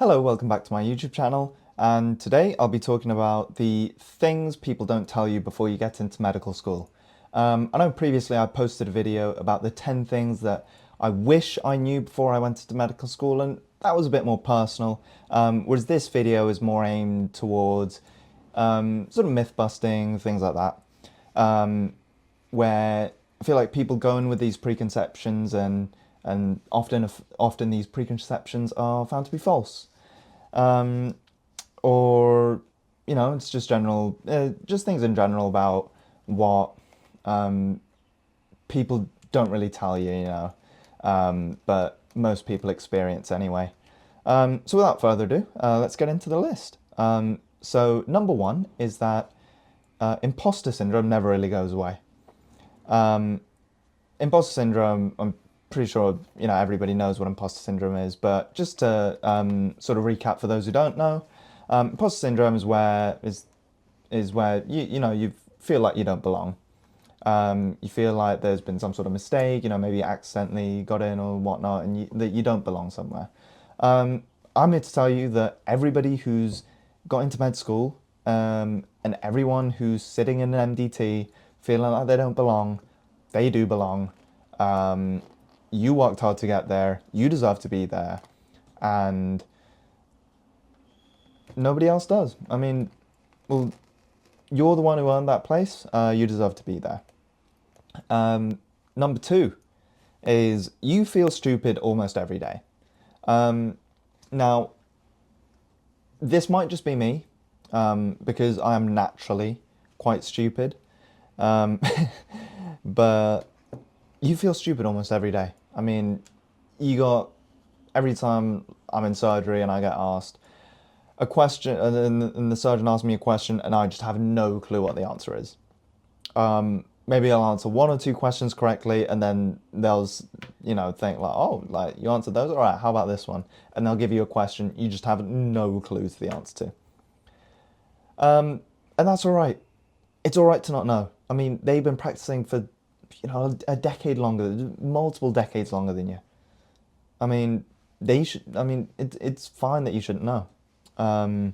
Hello, welcome back to my YouTube channel, and today I'll be talking about the things people don't tell you before you get into medical school. I know previously I posted a video about the 10 things that I wish I knew before I went into medical school, and that was a bit more personal, whereas this video is more aimed towards sort of myth busting, things like that, where I feel like people go in with these preconceptions and often these preconceptions are found to be false. Or it's just general, just things in general about what people don't really tell you, but most people experience anyway. So without further ado, let's get into the list. So number one is that imposter syndrome never really goes away. Imposter syndrome, I'm pretty sure everybody knows what imposter syndrome is, but just to sort of recap for those who don't know, imposter syndrome is where you feel like you don't belong. You feel like there's been some sort of mistake, maybe you accidentally got in or whatnot, and that you don't belong somewhere. I'm here to tell you that everybody who's got into med school and everyone who's sitting in an MDT feeling like they don't belong, they do belong. You worked hard to get there, you deserve to be there, and nobody else does. I mean, well, you're the one who earned that place, you deserve to be there. Number two is you feel stupid almost every day. Now, this might just be me, because I am naturally quite stupid, but you feel stupid almost every day. I mean, every time I'm in surgery and I get asked a question, and the surgeon asks me a question, and I just have no clue what the answer is. Maybe I'll answer one or two questions correctly, and then they'll, think like, oh, like you answered those, all right, how about this one? And they'll give you a question you just have no clue to the answer to. And that's all right. It's all right to not know. I mean, they've been practicing for, a decade longer, multiple decades longer than you. I mean, it's fine that you shouldn't know. And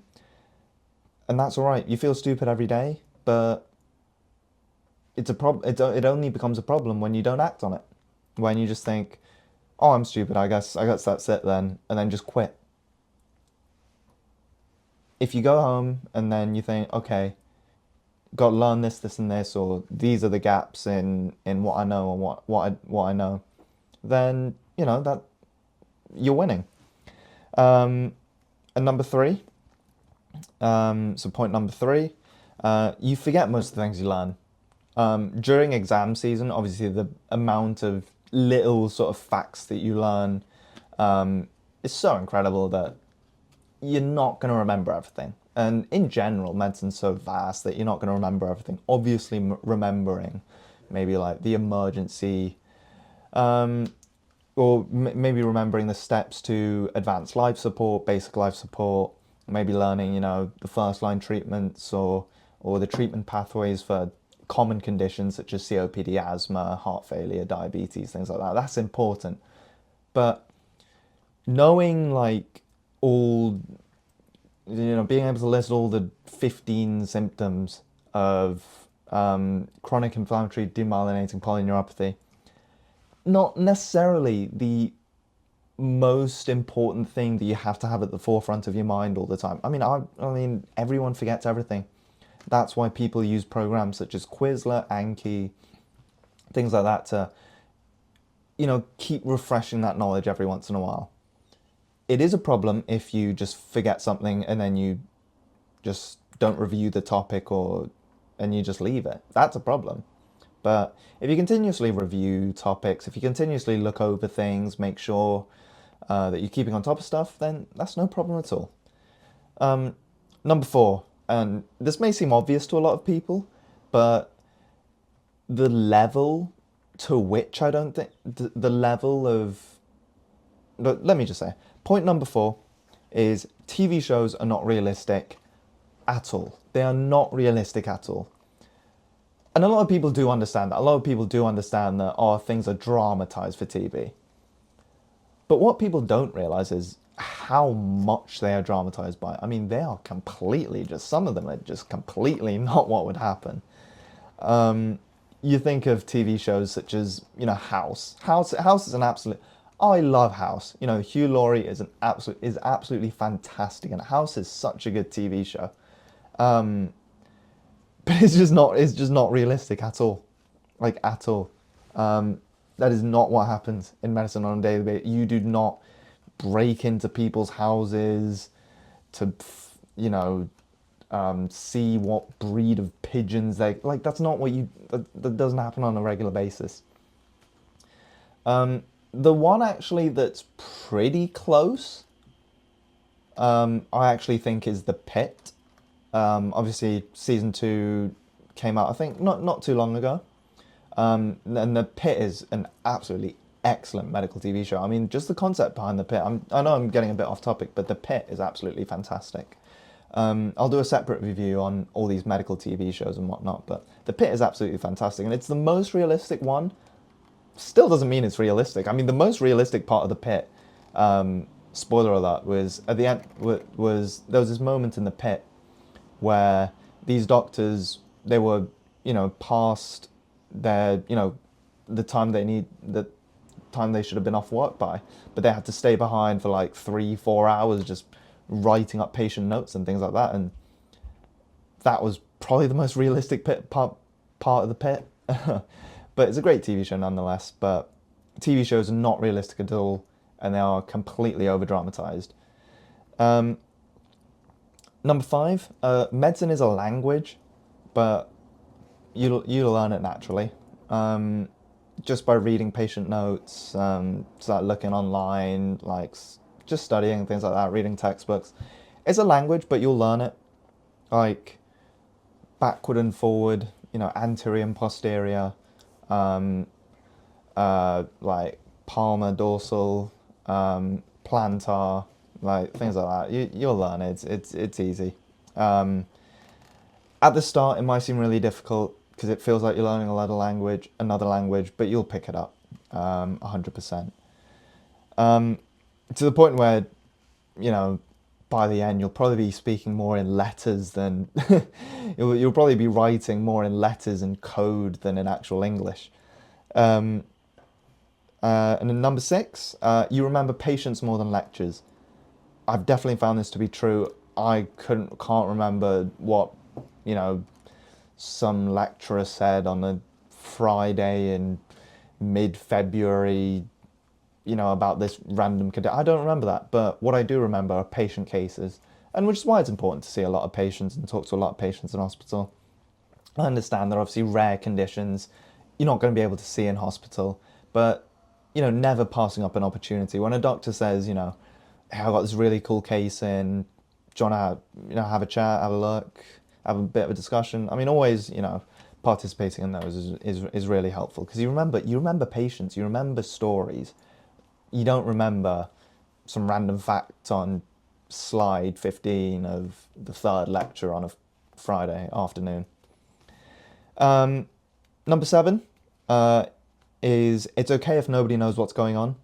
that's all right. You feel stupid every day, but it's a problem. It only becomes a problem when you don't act on it. When you just think, "Oh, I'm stupid. I guess that's it then," and then just quit. If you go home and then you think, "Okay, got to learn this, this, and this," or these are the gaps in what I know and what I know, then that you're winning. And number three, so point number three, you forget most of the things you learn. During exam season, obviously the amount of little sort of facts that you learn is so incredible that you're not going to remember everything. And in general, medicine's so vast that you're not going to remember everything. Obviously, remembering maybe like the emergency, or maybe remembering the steps to advanced life support, basic life support, maybe learning, the first line treatments or the treatment pathways for common conditions such as COPD, asthma, heart failure, diabetes, things like that. That's important. But knowing like all, being able to list all the 15 symptoms of chronic inflammatory demyelinating polyneuropathy, not necessarily the most important thing that you have to have at the forefront of your mind all the time. I mean, everyone forgets everything. That's why people use programs such as Quizlet, Anki, things like that to, keep refreshing that knowledge every once in a while. It is a problem if you just forget something and then you just don't review the topic and you just leave it. That's a problem. But if you continuously review topics, if you continuously look over things, make sure that you're keeping on top of stuff, then that's no problem at all. Number four, and this may seem obvious to a lot of people, but the level to which I don't think, the level of, but let me just say, point number four is TV shows are not realistic at all. They are not realistic at all. And a lot of people do understand that. A lot of people do understand that, things are dramatized for TV. But what people don't realize is how much they are dramatized by. I mean, they are completely just, some of them are just completely not what would happen. You think of TV shows such as, House. House is an absolute. I love House. Hugh Laurie is absolutely fantastic, and House is such a good TV show. But it's just not realistic at all, like at all. That is not what happens in medicine on a daily basis. You do not break into people's houses to, see what breed of pigeons they like. That's not what that doesn't happen on a regular basis. The one actually that's pretty close, I actually think is The Pit. Obviously, season 2 came out, I think, not too long ago. And The Pit is an absolutely excellent medical TV show. I mean, just the concept behind The Pit. I know I'm getting a bit off topic, but The Pit is absolutely fantastic. I'll do a separate review on all these medical TV shows and whatnot, but The Pit is absolutely fantastic, and it's the most realistic one. Still doesn't mean it's realistic. I mean, the most realistic part of The Pit, spoiler alert, was at the end. Was there was this moment in The Pit where these doctors, they were, past their, the time they should have been off work by, but they had to stay behind for like 3-4 hours just writing up patient notes and things like that, and that was probably the most realistic part of The Pit. But it's a great TV show nonetheless. But TV shows are not realistic at all, and they are completely over dramatized. Number 5, medicine is a language, but you learn it naturally, just by reading patient notes, start looking online, like just studying things like that, reading textbooks. It's a language, but you'll learn it, like backward and forward, anterior and posterior, like palmar, dorsal, plantar, like things like that. You'll learn it. It's easy. At the start, it might seem really difficult because it feels like you're learning another language, but you'll pick it up, 100%. To the point where, by the end, you'll probably be speaking more in letters than you'll probably be writing more in letters and code than in actual English. And then number 6, you remember patients more than lectures. I've definitely found this to be true. I can't remember what, some lecturer said on a Friday in mid-February, about this random condition. I don't remember that, but what I do remember are patient cases, and which is why it's important to see a lot of patients and talk to a lot of patients in hospital. I understand there are obviously rare conditions you're not going to be able to see in hospital, but, never passing up an opportunity. When a doctor says, hey, I've got this really cool case in, do you want to, have a chat, have a look, have a bit of a discussion? I mean, always, participating in those is really helpful, because you remember patients, you remember stories. You don't remember some random fact on slide 15 of the 3rd lecture on a Friday afternoon. Number 7 is it's okay if nobody knows what's going on.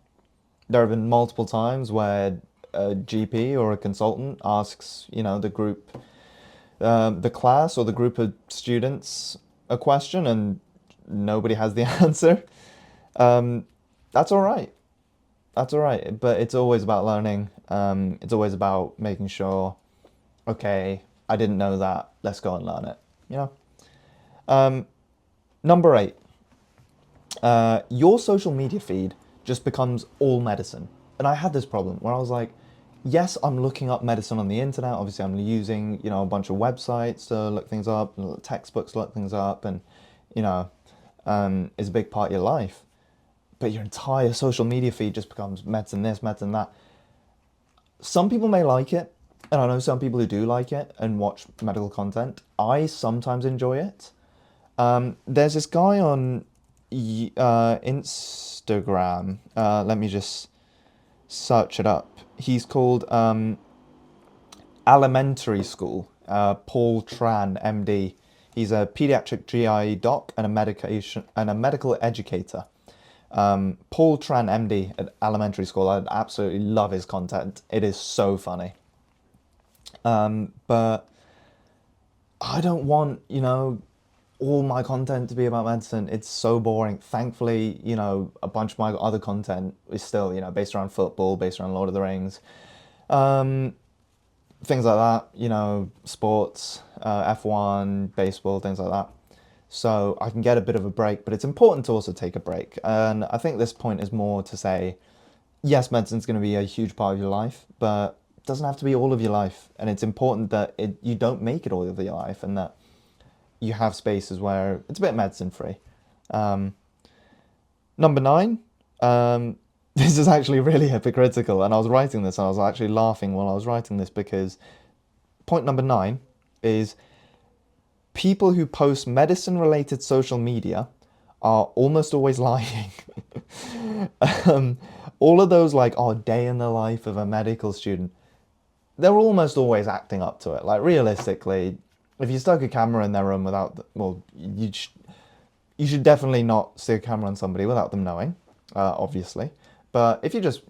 There have been multiple times where a GP or a consultant asks, the group, the class or the group of students a question and nobody has the answer. That's all right. That's all right. But it's always about learning. It's always about making sure, okay, I didn't know that. Let's go and learn it. Number 8, your social media feed just becomes all medicine. And I had this problem where I was like, yes, I'm looking up medicine on the internet. Obviously, I'm using, a bunch of websites to look things up, textbooks to look things up, and, it's a big part of your life. But your entire social media feed just becomes medicine this, medicine that. Some people may like it, and I know some people who do like it and watch medical content. I sometimes enjoy it. There's this guy on Instagram. Let me just search it up. He's called Alimentary School. Paul Tran, MD. He's a pediatric GI doc and a medical educator. Paul Tran, MD at Elementary School, I absolutely love his content. It is so funny. But I don't want, all my content to be about medicine. It's so boring. Thankfully, a bunch of my other content is still, based around football, based around Lord of the Rings, things like that, sports, F1, baseball, things like that. So I can get a bit of a break, but it's important to also take a break. And I think this point is more to say, yes, medicine's going to be a huge part of your life, but it doesn't have to be all of your life. And it's important that you don't make it all of your life, and that you have spaces where it's a bit medicine free. Number 9, this is actually really hypocritical. And I was writing this and I was actually laughing while I was writing this, because point number 9 is people who post medicine related social media are almost always lying. All of those, like, day in the life of a medical student, they're almost always acting up to it. Like, realistically, if you stuck a camera in their room without, you should definitely not stick a camera on somebody without them knowing, obviously. But if you just,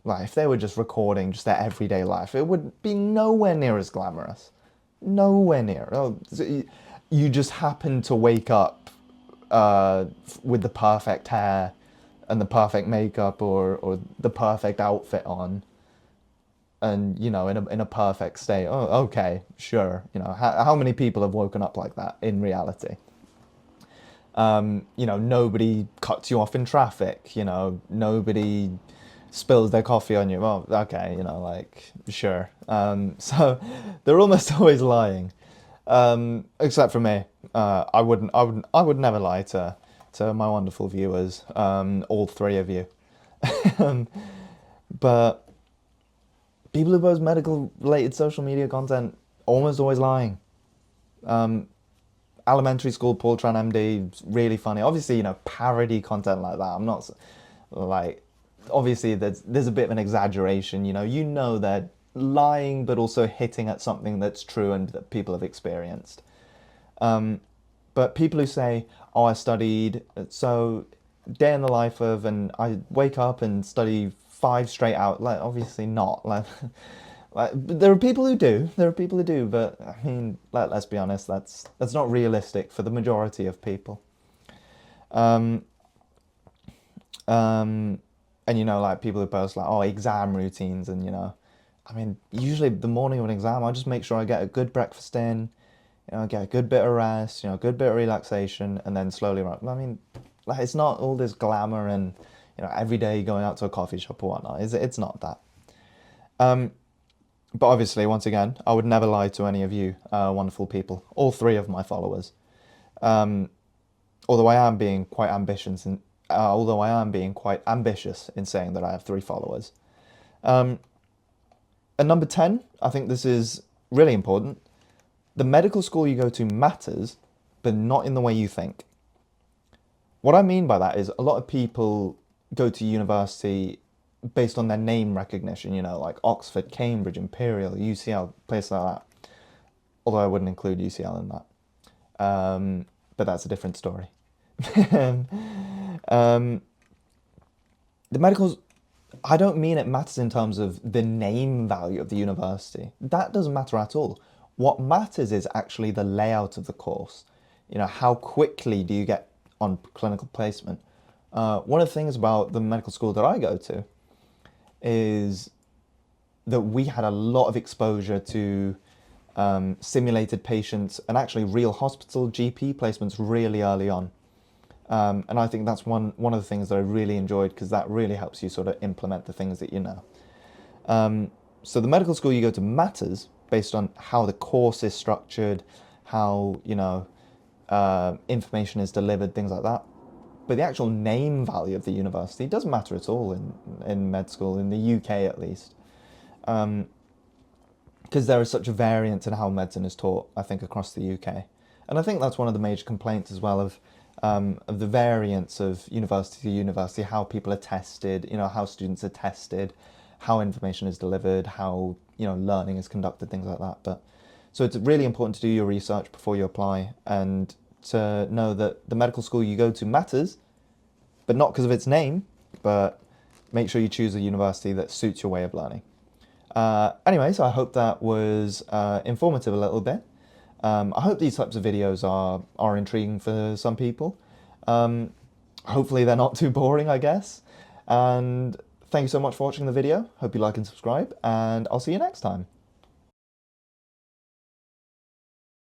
like, if they were just recording just their everyday life, it would be nowhere near as glamorous. Nowhere near. You just happen to wake up with the perfect hair and the perfect makeup, or the perfect outfit on, and in a perfect state. Oh, okay, sure. How many people have woken up like that in reality? Nobody cuts you off in traffic. Nobody spills their coffee on you. Well, okay, like, sure. So they're almost always lying, except for me. I would never lie to my wonderful viewers, all 3 of you. But people who post medical related social media content, almost always lying. Elementary School, Paul Tran, MD, really funny. Obviously, parody content like that. I'm not, like, obviously there's a bit of an exaggeration. They're lying, but also hitting at something that's true and that people have experienced. But people who say, "Oh, I studied so day in the life of," and I wake up and study 5 straight out. Like, obviously not. Like, there are people who do. There are people who do, but I mean, let's be honest. That's not realistic for the majority of people. Um, um, and like, people who post like, "Oh, exam routines," and I mean, usually the morning of an exam, I just make sure I get a good breakfast in, get a good bit of rest, a good bit of relaxation, and then slowly run. I mean, like, it's not all this glamour and every day going out to a coffee shop or whatnot. It's not that. But obviously, once again, I would never lie to any of you, wonderful people, all 3 of my followers. Although I am being quite ambitious in saying that I have 3 followers. And number 10, I think this is really important. The medical school you go to matters, but not in the way you think. What I mean by that is, a lot of people go to university based on their name recognition, like Oxford, Cambridge, Imperial, UCL, places like that. Although I wouldn't include UCL in that. But that's a different story. um, the medicals, I don't mean it matters in terms of the name value of the university. That doesn't matter at all. What matters is actually the layout of the course. How quickly do you get on clinical placement? One of the things about the medical school that I go to is that we had a lot of exposure to simulated patients and actually real hospital GP placements really early on. And I think that's one of the things that I really enjoyed, because that really helps you sort of implement the things that you know. So the medical school you go to matters based on how the course is structured, how, information is delivered, things like that. But the actual name value of the university doesn't matter at all in med school, in the UK at least. Because there is such a variance in how medicine is taught, I think, across the UK. And I think that's one of the major complaints as well of the variance of university to university, how people are tested, how students are tested, how information is delivered, how, learning is conducted, things like that. But so it's really important to do your research before you apply, and to know that the medical school you go to matters, but not because of its name, but make sure you choose a university that suits your way of learning. Anyways, I hope that was informative a little bit. I hope these types of videos are intriguing for some people. Hopefully they're not too boring, I guess. And thank you so much for watching the video. Hope you like and subscribe, and I'll see you next time.